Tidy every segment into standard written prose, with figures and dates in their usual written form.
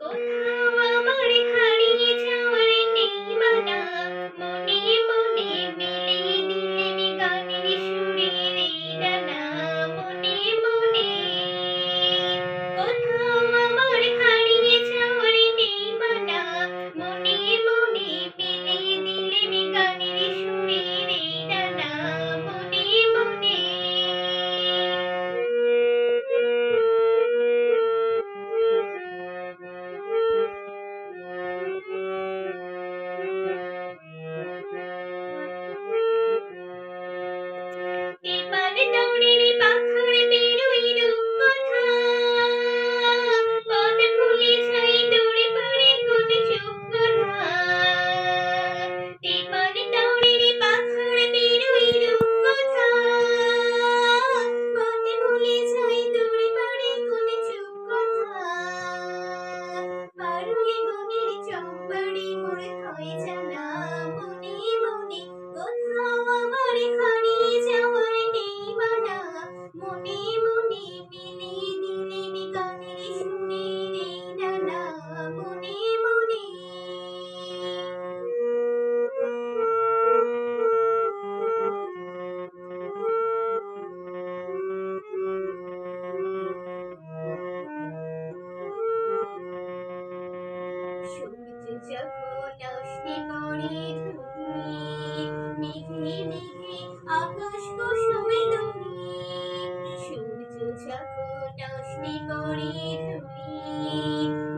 কোথাও আমার হারিয়ে যাওয়ার নেই মানা, মনে মনে মিলিয়ে দিলেন গানের সুরের এই ডানা, মনে মনে। কোথাও আমার হারিয়ে যাওয়ার নেই মানা, মনে মনে মিলিয়ে দিলেন গানের সুরের এই ডানা, মনে মনে। এপারে দৌড়ের পাখার বেরোই রূপকথা, পথ ভুলে যাই দূরে পড়ে কোন চুপকথা। এপারে দৌড়ের পাখার বেরোই রূপকথা, পথ ভুলে যাই দূরে পড়ে কোন চুপকথা। পারুলে মনের চম্বরে মোর হয় জানা, মনে মনে। কোথাও আমার হারিয়ে যাওয়ার নেই মানা, মনে মনে মিলিয়ে দিলেন গানের সুরের এই ডানা, মনে মনে। সূর্য যখন আসতে পড়ে ধুলি, মেঘে মেঘে আকাশ কুসুমে দুলি। সূর্য যখন আসতে পড়ে ধুলি,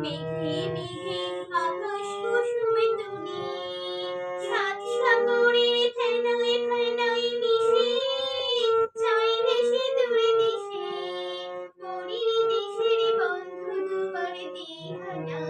মেঘে মেঘে আকাশ কুসুমে দুলি। সাত সাগরের ফেনায় ফেনায় মিশে যাই ভেসে দূরে দেশে, পরীর দেশের বন্ধু দুয়ার দিহানা,